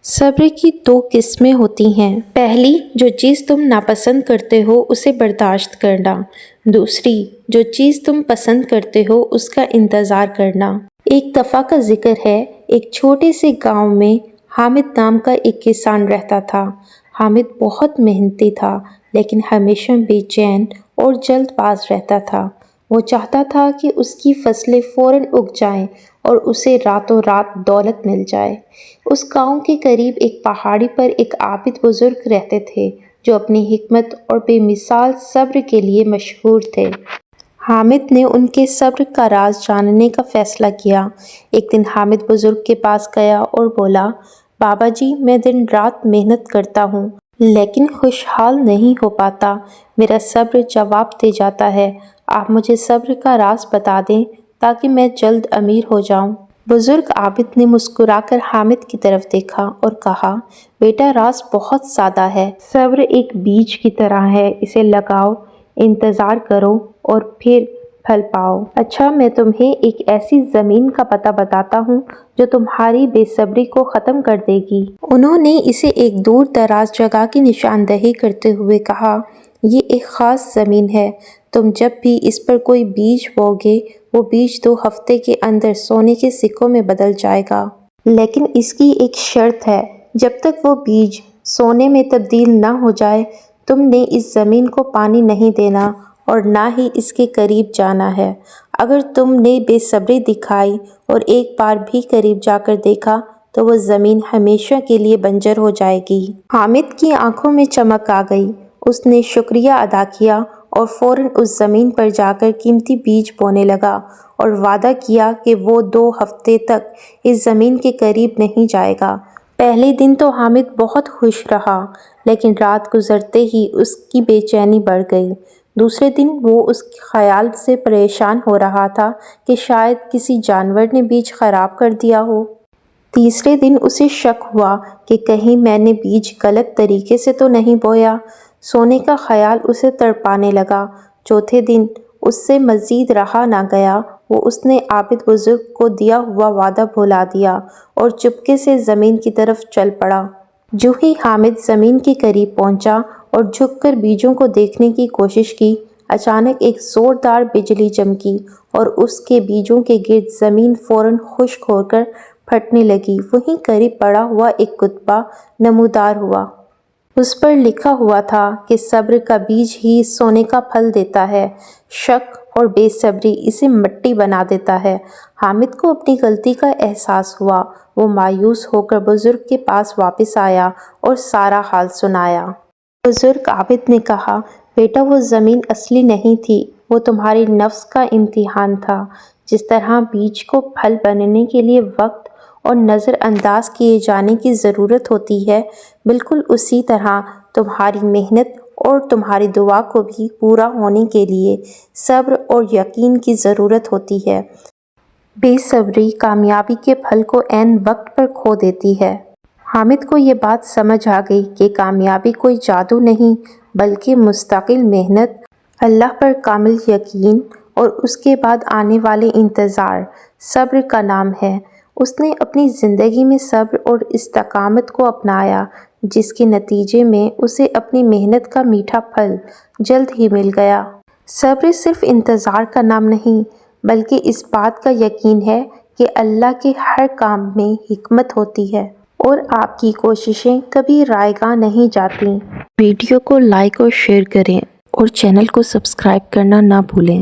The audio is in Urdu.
صبر کی دو قسمیں ہوتی ہیں۔ پہلی، جو چیز تم ناپسند کرتے ہو اسے برداشت کرنا۔ دوسری، جو چیز تم پسند کرتے ہو اس کا انتظار کرنا۔ ایک دفعہ کا ذکر ہے، ایک چھوٹے سے گاؤں میں حامد نام کا ایک کسان رہتا تھا۔ حامد بہت محنتی تھا لیکن ہمیشہ بے چین اور جلد باز رہتا تھا۔ وہ چاہتا تھا کہ اس کی فصلیں فوراً اگ جائیں اور اسے راتوں رات دولت مل جائے۔ اس گاؤں کے قریب ایک پہاڑی پر ایک عابد بزرگ رہتے تھے جو اپنی حکمت اور بے مثال صبر کے لیے مشہور تھے۔ حامد نے ان کے صبر کا راز جاننے کا فیصلہ کیا۔ ایک دن حامد بزرگ کے پاس گیا اور بولا، بابا جی، میں دن رات محنت کرتا ہوں لیکن خوشحال نہیں ہو پاتا۔ میرا صبر جواب دے جاتا ہے۔ آپ مجھے صبر کا راز بتا دیں تاکہ میں جلد امیر ہو جاؤں۔ بزرگ عابد نے مسکرا کر حامد کی طرف دیکھا اور کہا، بیٹا، راز بہت سادہ ہے۔ صبر ایک بیج کی طرح ہے، اسے لگاؤ، انتظار کرو اور پھر پھل پاؤ۔ اچھا، میں تمہیں ایک ایسی زمین کا پتہ بتاتا ہوں جو تمہاری بے صبری کو ختم کر دے گی۔ انہوں نے اسے ایک دور دراز جگہ کی نشاندہی کرتے ہوئے کہا، یہ ایک خاص زمین ہے، تم جب بھی اس پر کوئی بیج بو گے وہ بیج 2 ہفتے کے اندر سونے کے سکوں میں بدل جائے گا۔ لیکن اس کی ایک شرط ہے، جب تک وہ بیج سونے میں تبدیل نہ ہو جائے تم نے اس زمین کو پانی نہیں دینا اور نہ ہی اس کے قریب جانا ہے۔ اگر تم نے بے صبری دکھائی اور ایک بار بھی قریب جا کر دیکھا تو وہ زمین ہمیشہ کے لیے بنجر ہو جائے گی۔ حامد کی آنکھوں میں چمک آ گئی۔ اس نے شکریہ ادا کیا اور فوراً اس زمین پر جا کر قیمتی بیج بونے لگا اور وعدہ کیا کہ وہ 2 ہفتے تک اس زمین کے قریب نہیں جائے گا۔ پہلے دن تو حامد بہت خوش رہا لیکن رات گزرتے ہی اس کی بے چینی بڑھ گئی۔ دوسرے دن وہ اس خیال سے پریشان ہو رہا تھا کہ شاید کسی جانور نے بیج خراب کر دیا ہو۔ تیسرے دن اسے شک ہوا کہ کہیں میں نے بیج غلط طریقے سے تو نہیں بویا۔ سونے کا خیال اسے تڑپانے لگا۔ چوتھے دن اس سے مزید رہا نہ گیا، وہ اس نے عابد بزرگ کو دیا ہوا وعدہ بھلا دیا اور چپکے سے زمین کی طرف چل پڑا۔ جو ہی حامد زمین کے قریب پہنچا اور جھک کر بیجوں کو دیکھنے کی کوشش کی، اچانک ایک زوردار بجلی چمکی اور اس کے بیجوں کے گرد زمین فوراً خشک ہو کر پھٹنے لگی۔ وہیں قریب پڑا ہوا ایک کتبہ نمودار ہوا۔ اس پر لکھا ہوا تھا کہ صبر کا بیج ہی سونے کا پھل دیتا ہے، شک اور بے صبری اسے مٹی بنا دیتا ہے۔ حامد کو اپنی غلطی کا احساس ہوا۔ وہ مایوس ہو کر بزرگ کے پاس واپس آیا اور سارا حال سنایا۔ بزرگ عابد نے کہا، بیٹا، وہ زمین اصلی نہیں تھی، وہ تمہارے نفس کا امتحان تھا۔ جس طرح بیج کو پھل بننے کے لیے وقت اور نظر انداز کیے جانے کی ضرورت ہوتی ہے، بالکل اسی طرح تمہاری محنت اور تمہاری دعا کو بھی پورا ہونے کے لیے صبر اور یقین کی ضرورت ہوتی ہے۔ بے صبری کامیابی کے پھل کو عین وقت پر کھو دیتی ہے۔ حامد کو یہ بات سمجھ آ گئی کہ کامیابی کوئی جادو نہیں بلکہ مستقل محنت، اللہ پر کامل یقین اور اس کے بعد آنے والے انتظار صبر کا نام ہے۔ اس نے اپنی زندگی میں صبر اور استقامت کو اپنایا، جس کے نتیجے میں اسے اپنی محنت کا میٹھا پھل جلد ہی مل گیا۔ صبر صرف انتظار کا نام نہیں بلکہ اس بات کا یقین ہے کہ اللہ کے ہر کام میں حکمت ہوتی ہے اور آپ کی کوششیں کبھی رائے گاہ نہیں جاتی۔ ویڈیو کو لائک اور شیئر کریں اور چینل کو سبسکرائب کرنا نہ بھولیں۔